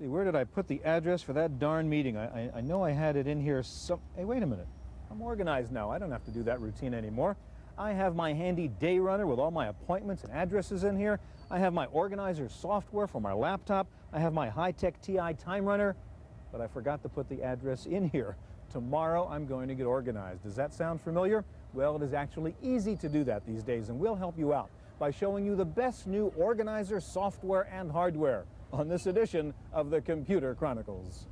See, where did I put the address for that darn meeting? I know I had it in here Hey, wait a minute. I'm organized now. I don't have to do that routine anymore. I have my handy day runner with all my appointments and addresses in here. I have my organizer software for my laptop. I have my high-tech TI time runner, but I forgot to put the address in here. Tomorrow I'm going to get organized. Does that sound familiar? Well, it is actually easy to do that these days, and we'll help you out by showing you the best new organizer software and hardware on this edition of the Computer Chronicles.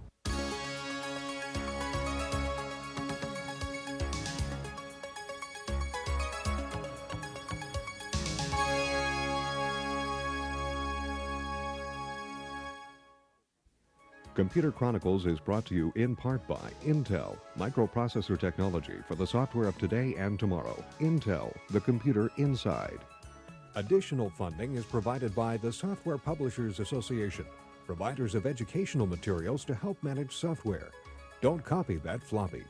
Computer Chronicles is brought to you in part by Intel, microprocessor technology for the software of today and tomorrow. Intel, the computer inside. Additional funding is provided by the Software Publishers Association, providers of educational materials to help manage software. Don't copy that floppy.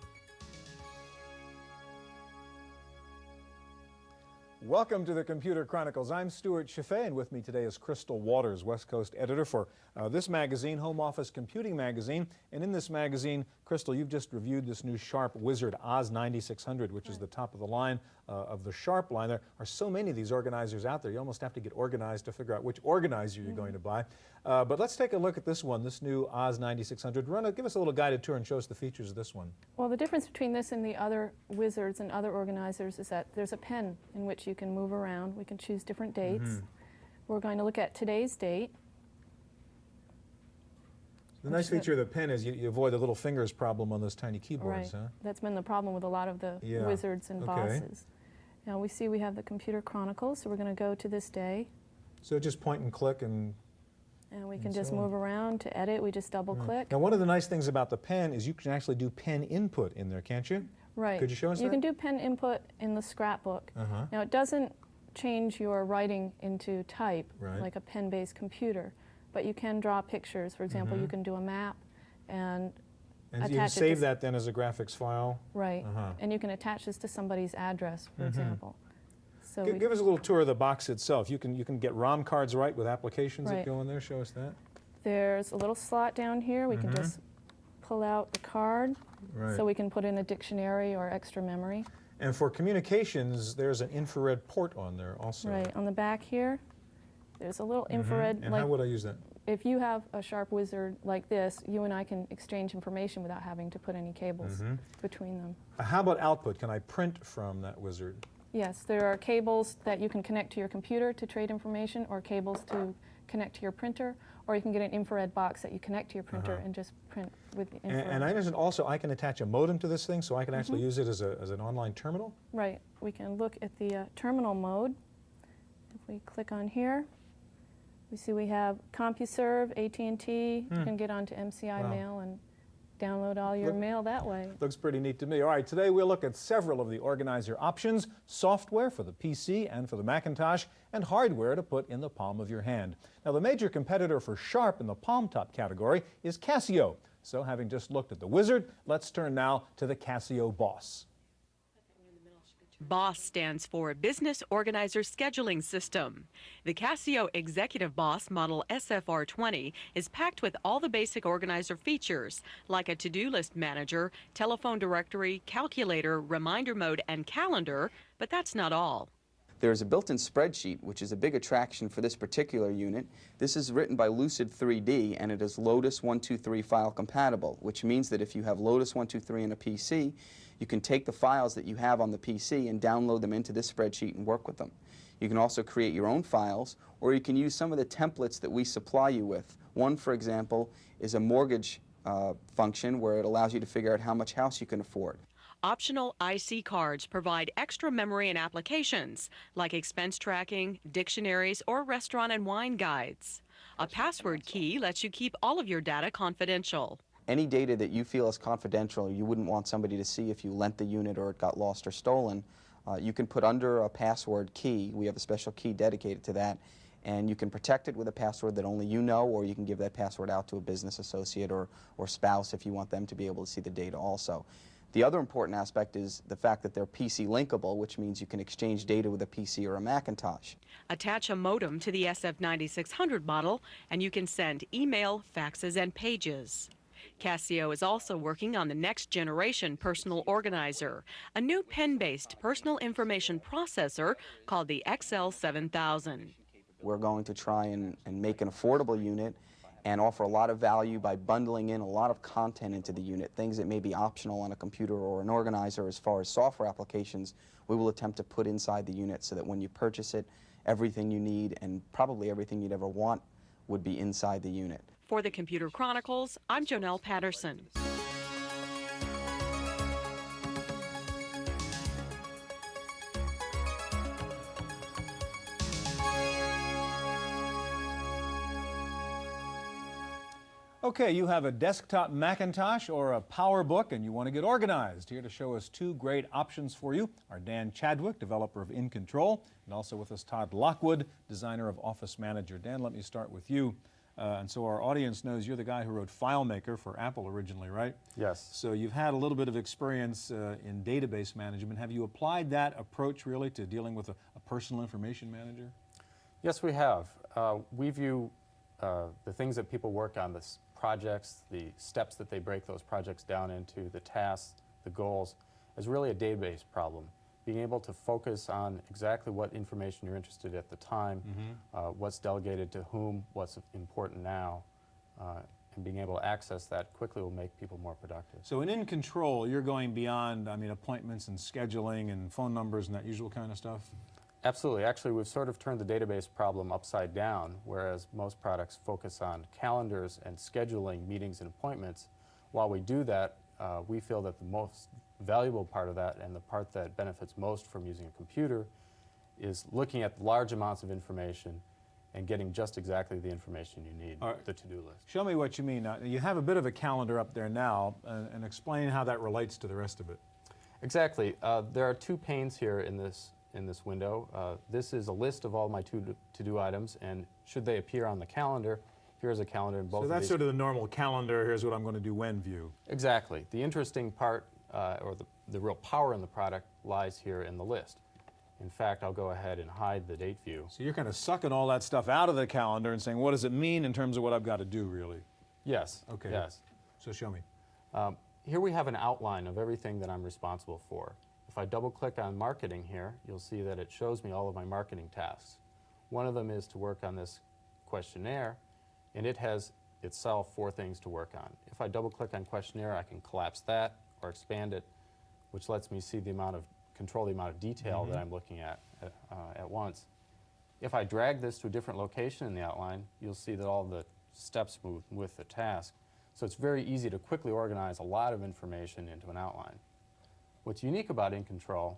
Welcome to the Computer Chronicles. I'm Stuart Chaffee, and with me today is Crystal Waters, West Coast editor for this magazine, Home Office Computing Magazine. And in this magazine, Crystal, you've just reviewed this new Sharp Wizard Oz 9600, which is the top of the line of the Sharp line. There are so many of these organizers out there, you almost have to get organized to figure out which organizer you're going to buy. But let's take a look at this one, this new Oz 9600. Give us a little guided tour and show us the features of this one. Well, the difference between this and the other Wizards and other organizers is that there's a pen in which you can move around. We can choose different dates. We're going to look at today's date. The nice feature of the pen is you avoid the little fingers problem on those tiny keyboards, right. huh? That's been the problem with a lot of the Wizards and bosses. Now we see we have the Computer Chronicles, so we're going to go to this day. So just point and click and we can just move around. To edit, we just double click. Now one of the nice things about the pen is you can actually do pen input in there, can't you? Right. Could you show us that? You can do pen input in the scrapbook. Now it doesn't change your writing into type like a pen-based computer, but you can draw pictures. For example, you can do a map and attach you can save that then as a graphics file. Right. And you can attach this to somebody's address, for example. So give us a little tour of the box itself. You can get ROM cards right with applications that go in there. Show us that. There's a little slot down here. We can just pull out the card so we can put in a dictionary or extra memory. And for communications, there's an infrared port on there also. Right. On the back here, there's a little infrared. And how would I use that? If you have a Sharp Wizard like this, you and I can exchange information without having to put any cables between them. How about output? Can I print from that Wizard? Yes, there are cables that you can connect to your computer to trade information, or cables to connect to your printer, or you can get an infrared box that you connect to your printer and just print with the infrared. And I understand also I can attach a modem to this thing, so I can actually use it as an online terminal? Right. We can look at the terminal mode. If we click on here, we see we have CompuServe, AT&T. You can get onto MCI Mail and download all your mail that way. Looks pretty neat to me. All right, today we'll look at several of the organizer options, software for the PC and for the Macintosh, and hardware to put in the palm of your hand. Now, the major competitor for Sharp in the palm top category is Casio. So having just looked at the Wizard, let's turn now to the Casio Boss. BOSS stands for Business Organizer Scheduling System. The Casio Executive Boss Model SFR20 is packed with all the basic organizer features, like a to-do list manager, telephone directory, calculator, reminder mode, and calendar, but that's not all. There's a built-in spreadsheet, which is a big attraction for this particular unit. This is written by Lucid 3D, and it is Lotus 123 file compatible, which means that if you have Lotus 123 in a PC, you can take the files that you have on the PC and download them into this spreadsheet and work with them. You can also create your own files, or you can use some of the templates that we supply you with. One, for example, is a mortgage function where it allows you to figure out how much house you can afford. Optional IC cards provide extra memory and applications, like expense tracking, dictionaries, or restaurant and wine guides. A password key lets you keep all of your data confidential. Any data that you feel is confidential, you wouldn't want somebody to see if you lent the unit or it got lost or stolen, you can put under a password key. We have a special key dedicated to that, and you can protect it with a password that only you know, or you can give that password out to a business associate or spouse if you want them to be able to see the data also. The other important aspect is the fact that they're PC linkable, which means you can exchange data with a PC or a Macintosh. Attach a modem to the SF9600 model, and you can send email, faxes, and pages. Casio is also working on the next generation personal organizer, a new pen-based personal information processor called the XL7000. We're going to try and make an affordable unit and offer a lot of value by bundling in a lot of content into the unit, things that may be optional on a computer or an organizer. As far as software applications, we will attempt to put inside the unit so that when you purchase it, everything you need and probably everything you'd ever want would be inside the unit. For the Computer Chronicles, I'm Jonelle Patterson. Okay, you have a desktop Macintosh or a PowerBook and you want to get organized. Here to show us two great options for you are Dan Chadwick, developer of In Control, and also with us Todd Lockwood, designer of Office Manager. Dan, let me start with you. And so our audience knows you're the guy who wrote FileMaker for Apple originally, right? Yes. So you've had a little bit of experience in database management. Have you applied that approach really to dealing with a personal information manager? Yes, we have. We view the things that people work on, the projects, the steps that they break those projects down into, the tasks, the goals, as really a database problem. Being able to focus on exactly what information you're interested in at the time, what's delegated to whom, what's important now, and being able to access that quickly will make people more productive. So in Control, you're going beyond, I mean, appointments and scheduling and phone numbers and that usual kind of stuff? Absolutely. Actually, we've sort of turned the database problem upside down, whereas most products focus on calendars and scheduling meetings and appointments. While we do that, we feel that the most valuable part of that and the part that benefits most from using a computer is looking at large amounts of information and getting just exactly the information you need, the to-do list. Show me what you mean. Now, you have a bit of a calendar up there now, and explain how that relates to the rest of it. Exactly. There are two panes here in this window. This is a list of all my to-do items, and should they appear on the calendar, here's a calendar in both of these. So that's sort of the normal calendar, here's what I'm going to do when view. Exactly. The interesting part, or the real power in the product, lies here in the list. In fact, I'll go ahead and hide the date view. So you're kind of sucking all that stuff out of the calendar and saying, what does it mean in terms of what I've got to do, really? Yes. Okay. Yes. So show me. Here we have an outline of everything that I'm responsible for. If I double-click on marketing here, you'll see that it shows me all of my marketing tasks. One of them is to work on this questionnaire, and it has itself 4 things to work on. If I double-click on questionnaire, I can collapse that or expand it, which lets me see control the amount of detail that I'm looking at once. If I drag this to a different location in the outline, you'll see that all the steps move with the task. So it's very easy to quickly organize a lot of information into an outline. What's unique about In Control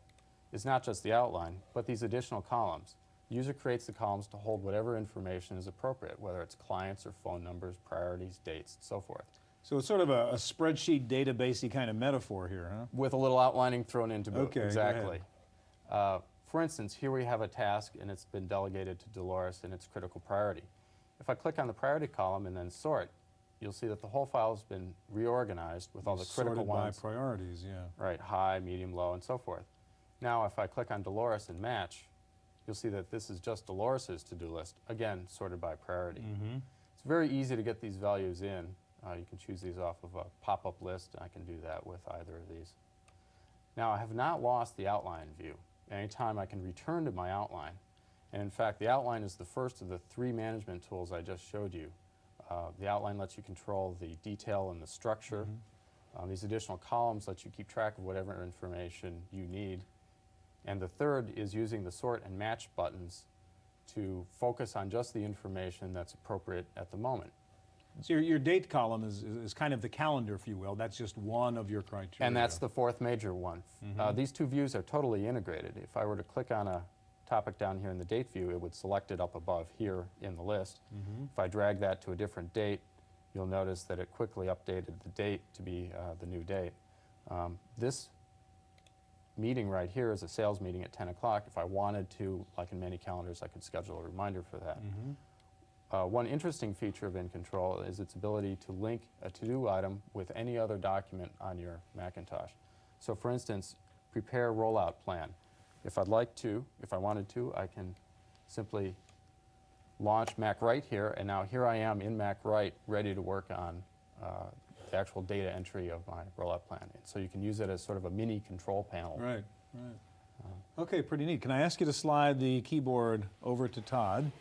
is not just the outline, but these additional columns. The user creates the columns to hold whatever information is appropriate, whether it's clients or phone numbers, priorities, dates, and so forth. So it's sort of a spreadsheet database-y kind of metaphor here, huh? With a little outlining thrown into boot. Okay, exactly. For instance, here we have a task, and it's been delegated to Dolores, and it's critical priority. If I click on the priority column and then sort, you'll see that the whole file has been reorganized with all the critical ones. Sorted by priorities, yeah. Right, high, medium, low, and so forth. Now, if I click on Dolores and match, you'll see that this is just Dolores's to-do list, again, sorted by priority. It's very easy to get these values in. You can choose these off of a pop-up list, and I can do that with either of these. Now, I have not lost the outline view. Anytime I can return to my outline. And in fact, the outline is the first of the 3 management tools I just showed you. The outline lets you control the detail and the structure. These additional columns let you keep track of whatever information you need. And the third is using the sort and match buttons to focus on just the information that's appropriate at the moment. So your date column is kind of the calendar, if you will. That's just one of your criteria. And that's the 4th major one. These 2 views are totally integrated. If I were to click on a topic down here in the date view, it would select it up above here in the list. If I drag that to a different date, you'll notice that it quickly updated the date to be the new date. This meeting right here is a sales meeting at 10 o'clock. If I wanted to, like in many calendars, I could schedule a reminder for that. One interesting feature of In Control is its ability to link a to-do item with any other document on your Macintosh. So for instance, prepare rollout plan. If I wanted to, I can simply launch MacWrite here, and now here I am in MacWrite ready to work on the actual data entry of my rollout plan. So you can use it as sort of a mini control panel. Right, right. Okay, pretty neat. Can I ask you to slide the keyboard over to Todd?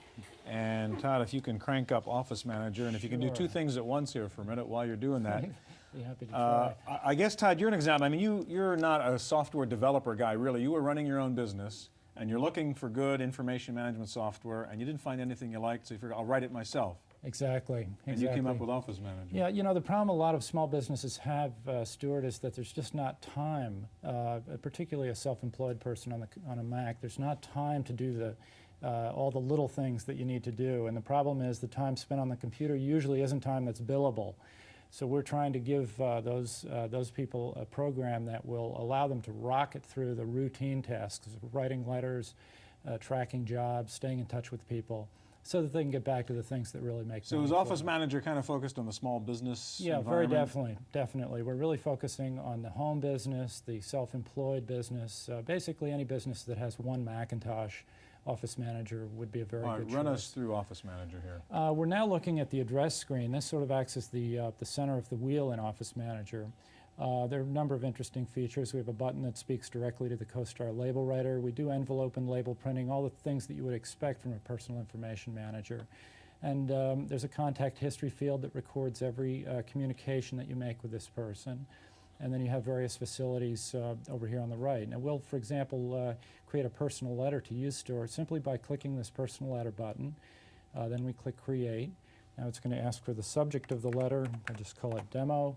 And Todd, if you can crank up Office Manager, and if you can do two things at once here for a minute while you're doing that. Be happy to try. I guess, Todd, you're an example. I mean, you're not a software developer guy, really. You were running your own business, and you're looking for good information management software, and you didn't find anything you liked, so you figured, I'll write it myself. Exactly. And you came up with Office Manager. Yeah, you know, the problem a lot of small businesses have, Stuart, is that there's just not time, particularly a self-employed person on a Mac, there's not time to do all the little things that you need to do. And the problem is the time spent on the computer usually isn't time that's billable. So we're trying to give those people a program that will allow them to rocket through the routine tasks, writing letters, tracking jobs, staying in touch with people, so that they can get back to the things that really make So is Office Manager kind of focused on the small business environment? Very definitely. We're really focusing on the home business, the self-employed business, basically any business that has one Macintosh. Office Manager would be a very good choice. Run us through Office Manager here. We're now looking at the address screen. This sort of acts as the center of the wheel in Office Manager. There are a number of interesting features. We have a button that speaks directly to the CoStar label writer. We do envelope and label printing, all the things that you would expect from a personal information manager. And there's a contact history field that records every communication that you make with this person. And then you have various facilities over here on the right. Now we'll, for example, create a personal letter to UStore simply by clicking this personal letter button. Then we click Create. Now it's going to ask for the subject of the letter. I just call it Demo.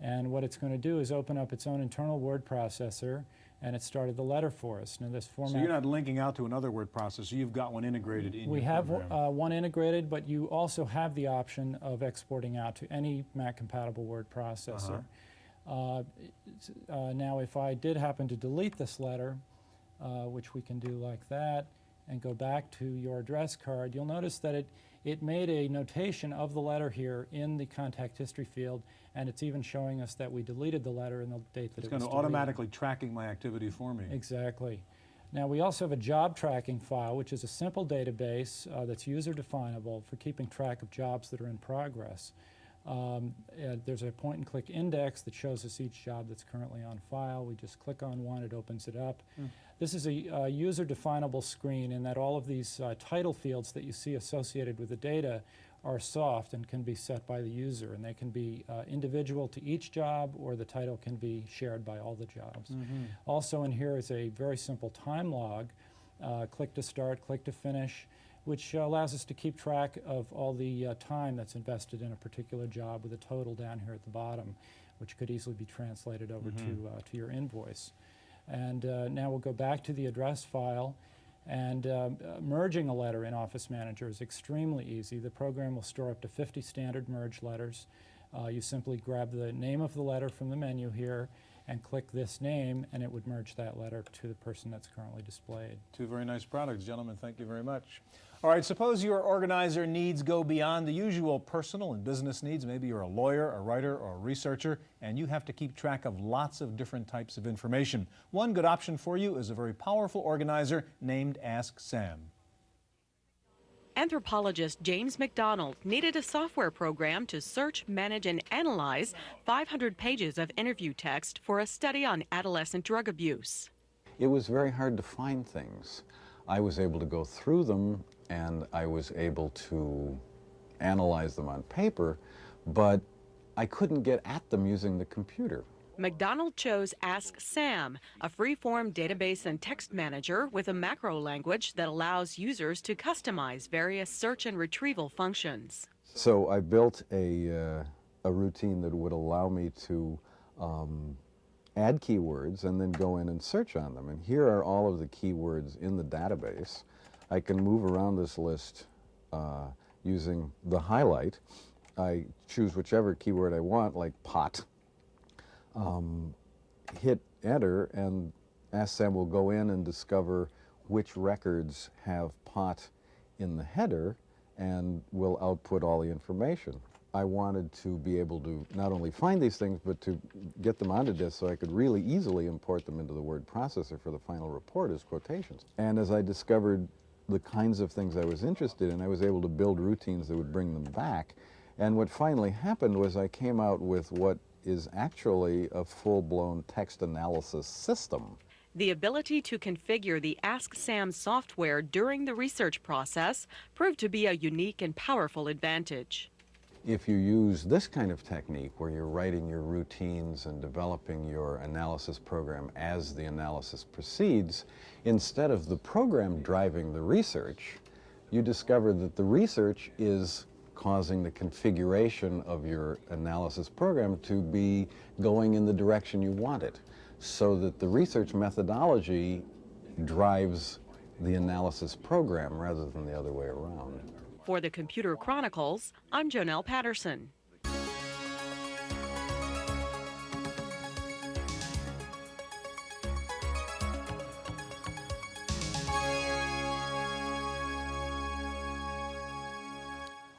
And what it's going to do is open up its own internal word processor, and it started the letter for us. Now this format. So you're not linking out to another word processor. You've got one integrated in We your have program. one integrated, but you also have the option of exporting out to any Mac-compatible word processor. Now if I did happen to delete this letter, which we can do like that, and go back to your address card, you'll notice that it made a notation of the letter here in the contact history field, and it's even showing us that we deleted the letter and the date that it was deleted. It's going to automatically tracking my activity for me. Exactly. Now we also have a job tracking file, which is a simple database that's user definable for keeping track of jobs that are in progress. There's a point-and-click index that shows us each job that's currently on file. We just click on one, it opens it up. This is a user-definable screen in that all of these title fields that you see associated with the data are soft and can be set by the user, and they can be individual to each job, or the title can be shared by all the jobs. Also in here is a very simple time log. Click to start, click to finish, which allows us to keep track of all the time that's invested in a particular job, with a total down here at the bottom, which could easily be translated over to your invoice. And now we'll go back to the address file, and merging a letter in Office Manager is extremely easy. The program will store up to 50 standard merge letters. You simply grab the name of the letter from the menu here and click this name, and it would merge that letter to the person that's currently displayed. Two very nice products, gentlemen. Thank you very much. All right, suppose your organizer needs go beyond the usual personal and business needs. Maybe you're a lawyer, a writer, or a researcher, and you have to keep track of lots of different types of information. One good option for you is a very powerful organizer named Ask Sam. Anthropologist James McDonald needed a software program to search, manage, and analyze 500 pages of interview text for a study on adolescent drug abuse. It was very hard to find things. I was able to go through them, and I was able to analyze them on paper, but I couldn't get at them using the computer. McDonald chose Ask Sam, a free-form database and text manager with a macro language that allows users to customize various search and retrieval functions. So I built a routine that would allow me to add keywords and then go in and search on them. And here are all of the keywords in the database. I can move around this list using the highlight. I choose whichever keyword I want, like pot. Hit enter, and Ask Sam will go in and discover which records have pot in the header, and will output all the information. I wanted to be able to not only find these things, but to get them onto disk so I could really easily import them into the word processor for the final report as quotations. And as I discovered the kinds of things I was interested in, I was able to build routines that would bring them back. And what finally happened was I came out with what is actually a full-blown text analysis system. The ability to configure the Ask Sam software during the research process proved to be a unique and powerful advantage. If you use this kind of technique where you're writing your routines and developing your analysis program as the analysis proceeds, instead of the program driving the research, you discover that the research is causing the configuration of your analysis program to be going in the direction you want it, so that the research methodology drives the analysis program rather than the other way around. For the Computer Chronicles, I'm Jonelle Patterson.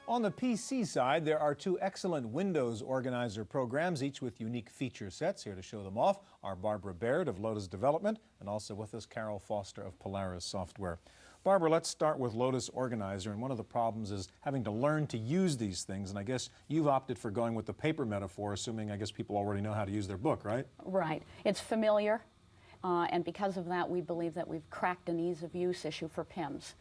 On the PC side, there are two excellent Windows Organizer programs, each with unique feature sets. Here to show them off are Barbara Baird of Lotus Development, and also with us Carol Foster of Polaris Software. Barbara, let's start with Lotus Organizer, and one of the problems is having to learn to use these things, and I guess you've opted for going with the paper metaphor, assuming I guess people already know how to use their book, right? Right. It's familiar, and because of that we believe that we've cracked an ease of use issue for PIMs.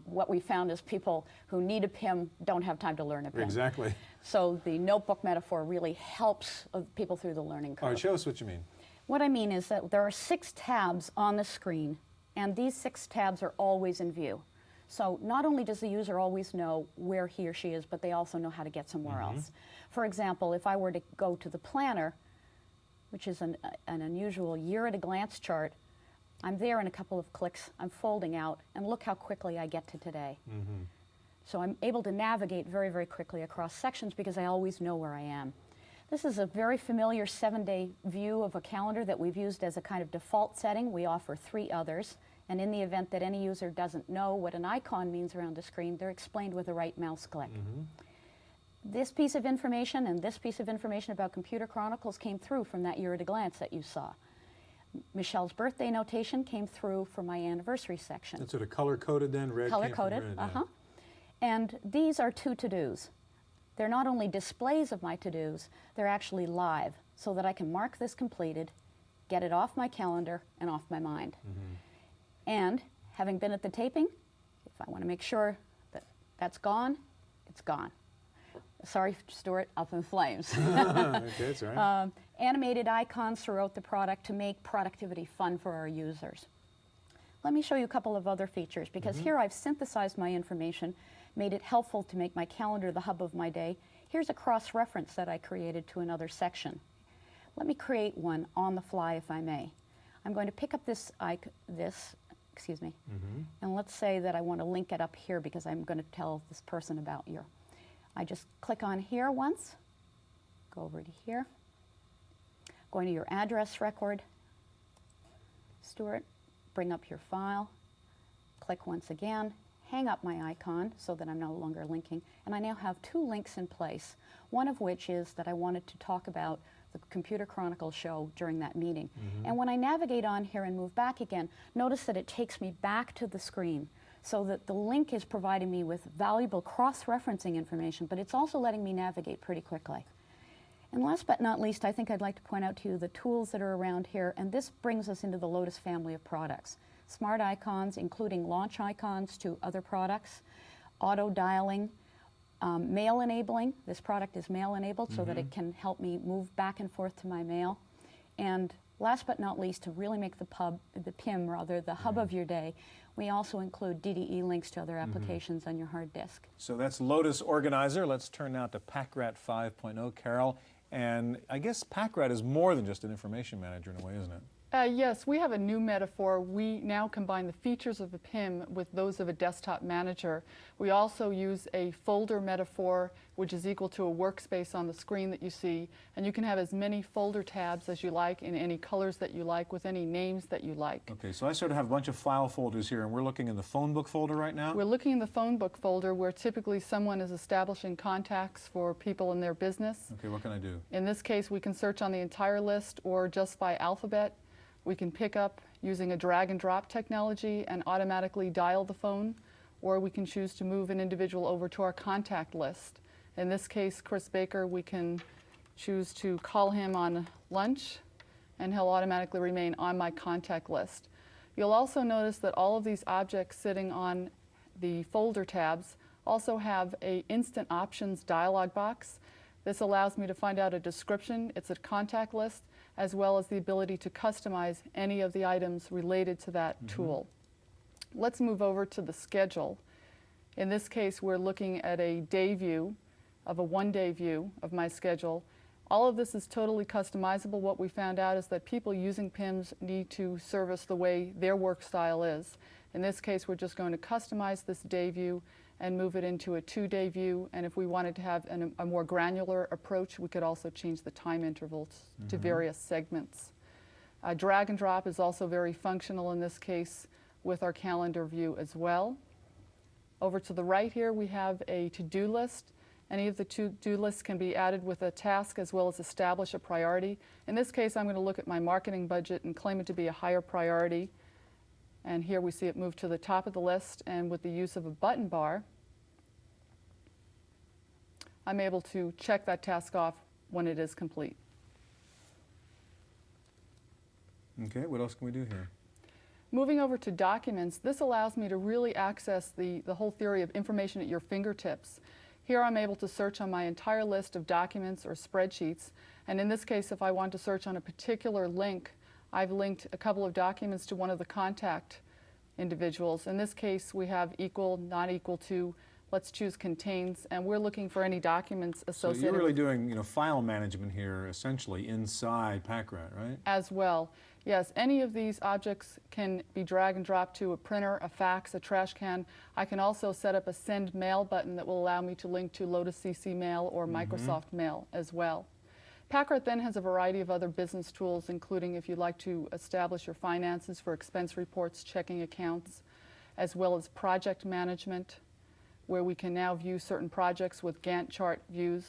What we found is people who need a PIM don't have time to learn a PIM. Exactly. So the notebook metaphor really helps people through the learning curve. All right, show us what you mean. What I mean is that there are 6 tabs on the screen, and these 6 tabs are always in view. So not only does the user always know where he or she is, but they also know how to get somewhere else. For example, if I were to go to the planner, which is an unusual year-at-a-glance chart, I'm there in a couple of clicks, I'm folding out, and look how quickly I get to today. So I'm able to navigate very, very quickly across sections because I always know where I am. This is a very familiar 7-day view of a calendar that we've used as a kind of default setting. We offer 3 others, and in the event that any user doesn't know what an icon means around the screen, they're explained with a right mouse click. This piece of information and this piece of information about Computer Chronicles came through from that year-at-a-glance that you saw. Michelle's birthday notation came through from my anniversary section. That's sort of color-coded then? Red Color-coded, And these are 2 to-dos. They're not only displays of my to-dos, they're actually live, so that I can mark this completed, get it off my calendar and off my mind. And having been at the taping, if I want to make sure that that's gone, it's gone. Sorry, Stuart, up in flames. Okay, that's all right. Animated icons throughout the product to make productivity fun for our users. Let me show you a couple of other features, because here I've synthesized my information, made it helpful to make my calendar the hub of my day. Here's a cross-reference that I created to another section. Let me create one on the fly, if I may. I'm going to pick up this, and let's say that I want to link it up here because I'm going to tell this person about your. I just click on here once, go over to here, going to your address record, Stuart, bring up your file, click once again, hang up my icon so that I'm no longer linking, and I now have 2 links in place, one of which is that I wanted to talk about the Computer Chronicles show during that meeting. And when I navigate on here and move back again, notice that it takes me back to the screen, so that the link is providing me with valuable cross-referencing information, but it's also letting me navigate pretty quickly. And last but not least, I think I'd like to point out to you the tools that are around here, and this brings us into the Lotus family of products. Smart icons, including launch icons to other products, auto-dialing, mail enabling. This product is mail enabled so that it can help me move back and forth to my mail. And last but not least, to really make the PIM, the hub of your day, we also include DDE links to other applications on your hard disk. So that's Lotus Organizer. Let's turn now to PackRat 5.0, Carol. And I guess PackRat is more than just an information manager in a way, isn't it? Yes, we have a new metaphor. We now combine the features of a PIM with those of a desktop manager. We also use a folder metaphor, which is equal to a workspace on the screen that you see, and you can have as many folder tabs as you like in any colors that you like with any names that you like. Okay, so I sort of have a bunch of file folders here, and we're looking in the phone book folder right now? We're looking in the phone book folder where typically someone is establishing contacts for people in their business. Okay, what can I do? In this case, we can search on the entire list or just by alphabet. We can pick up using a drag and drop technology and automatically dial the phone, or we can choose to move an individual over to our contact list. In this case, Chris Baker, we can choose to call him on lunch, and he'll automatically remain on my contact list. You'll also notice that all of these objects sitting on the folder tabs also have an instant options dialog box. This allows me to find out a description, it's a contact list, as well as the ability to customize any of the items related to that tool. Let's move over to the schedule. In this case, we're looking at a day view, of a one-day view of my schedule. All of this is totally customizable. What we found out is that people using PIMS need to service the way their work style is. In this case, we're just going to customize this day view and move it into a two-day view. And if we wanted to have a more granular approach, we could also change the time intervals to various segments. Drag and drop is also very functional in this case with our calendar view as well. Over to the right here, we have a to-do list. Any of the to-do lists can be added with a task as well as establish a priority. In this case, I'm going to look at my marketing budget and claim it to be a higher priority. And here we see it move to the top of the list, and with the use of a button bar, I'm able to check that task off when it is complete. Okay, what else can we do here? Moving over to documents, this allows me to really access the whole theory of information at your fingertips. Here I'm able to search on my entire list of documents or spreadsheets, and in this case, if I want to search on a particular link, I've linked a couple of documents to one of the contact individuals. In this case, we have equal, not equal to, let's choose contains, and we're looking for any documents associated. So you're really doing, file management here, essentially inside PackRat, right? As well, yes. Any of these objects can be drag and drop to a printer, a fax, a trash can. I can also set up a send mail button that will allow me to link to Lotus CC Mail or Microsoft Mail as well. PackRat then has a variety of other business tools, including if you'd like to establish your finances for expense reports, checking accounts, as well as project management, where we can now view certain projects with Gantt chart views.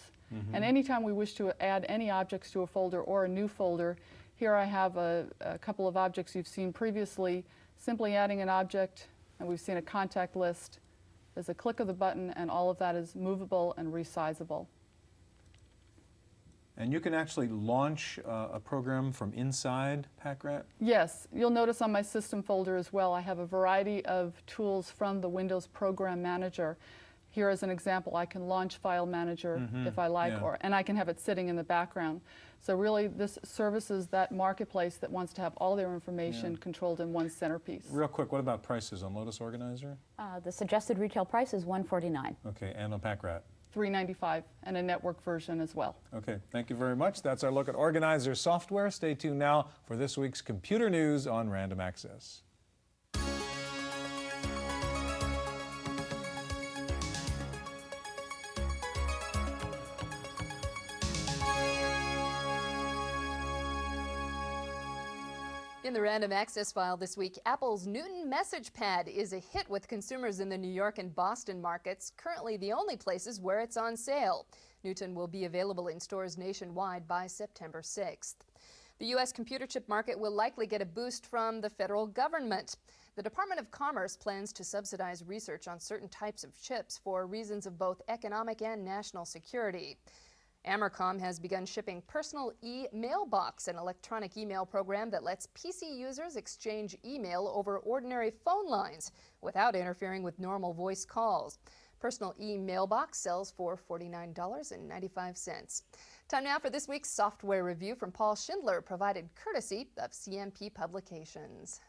And anytime we wish to add any objects to a folder or a new folder, here I have a couple of objects you've seen previously. Simply adding an object, and we've seen a contact list. There's a click of the button, and all of that is movable and resizable. And you can actually launch a program from inside PackRat? Yes, you'll notice on my system folder as well, I have a variety of tools from the Windows Program Manager. Here as an example, I can launch File Manager if I like, and I can have it sitting in the background. So really, this services that marketplace that wants to have all their information controlled in one centerpiece. Real quick, what about prices on Lotus Organizer? The suggested retail price is $149. Okay, and on PackRat? $395, and a network version as well. Okay, thank you very much. That's our look at Organizer software. Stay tuned now for this week's computer news on Random Access. In the Random Access file this week, Apple's Newton Message Pad is a hit with consumers in the New York and Boston markets, currently the only places where it's on sale. Newton will be available in stores nationwide by September 6th. The U.S. computer chip market will likely get a boost from the federal government. The Department of Commerce plans to subsidize research on certain types of chips for reasons of both economic and national security. Amercom has begun shipping Personal E-Mailbox, an electronic email program that lets PC users exchange email over ordinary phone lines without interfering with normal voice calls. Personal E-Mailbox sells for $49.95. Time now for this week's software review from Paul Schindler, provided courtesy of CMP Publications.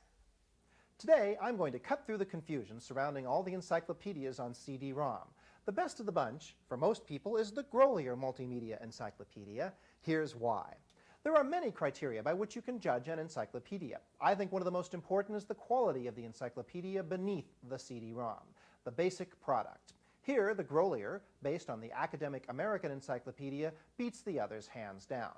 Today, I'm going to cut through the confusion surrounding all the encyclopedias on CD-ROM. The best of the bunch, for most people, is the Grolier Multimedia Encyclopedia. Here's why. There are many criteria by which you can judge an encyclopedia. I think one of the most important is the quality of the encyclopedia beneath the CD-ROM, the basic product. Here, the Grolier, based on the academic American encyclopedia, beats the others hands down.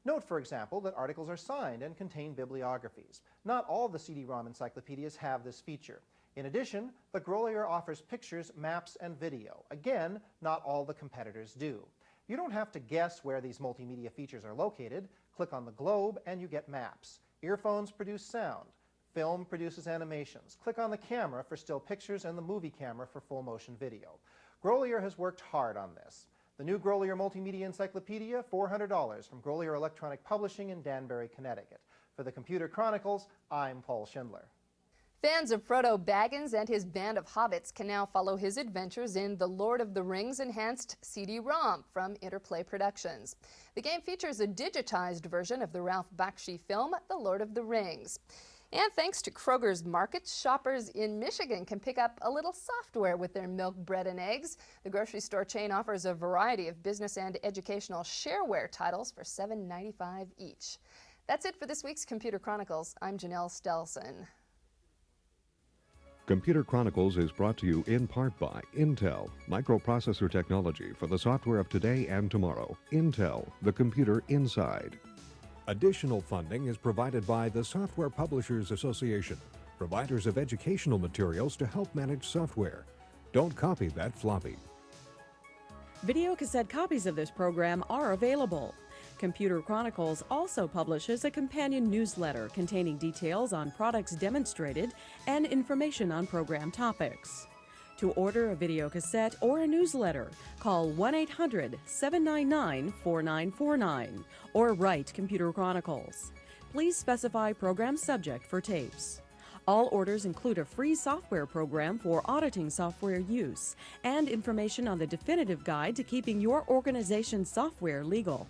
Note, for example, that articles are signed and contain bibliographies. Not all the CD-ROM encyclopedias have this feature. In addition, the Grolier offers pictures, maps, and video. Again, not all the competitors do. You don't have to guess where these multimedia features are located. Click on the globe and you get maps. Earphones produce sound. Film produces animations. Click on the camera for still pictures and the movie camera for full motion video. Grolier has worked hard on this. The new Grolier Multimedia Encyclopedia, $400 from Grolier Electronic Publishing in Danbury, Connecticut. For the Computer Chronicles, I'm Paul Schindler. Fans of Frodo Baggins and his band of hobbits can now follow his adventures in The Lord of the Rings Enhanced CD-ROM from Interplay Productions. The game features a digitized version of the Ralph Bakshi film, The Lord of the Rings. And thanks to Kroger's Markets, shoppers in Michigan can pick up a little software with their milk, bread, and eggs. The grocery store chain offers a variety of business and educational shareware titles for $7.95 each. That's it for this week's Computer Chronicles. I'm Janelle Stelson. Computer Chronicles is brought to you in part by Intel, microprocessor technology for the software of today and tomorrow. Intel, the computer inside. Additional funding is provided by the Software Publishers Association, providers of educational materials to help manage software. Don't copy that floppy. Videocassette copies of this program are available. Computer Chronicles also publishes a companion newsletter containing details on products demonstrated and information on program topics. To order a videocassette or a newsletter, call 1-800-799-4949 or write Computer Chronicles. Please specify program subject for tapes. All orders include a free software program for auditing software use and information on the definitive guide to keeping your organization's software legal.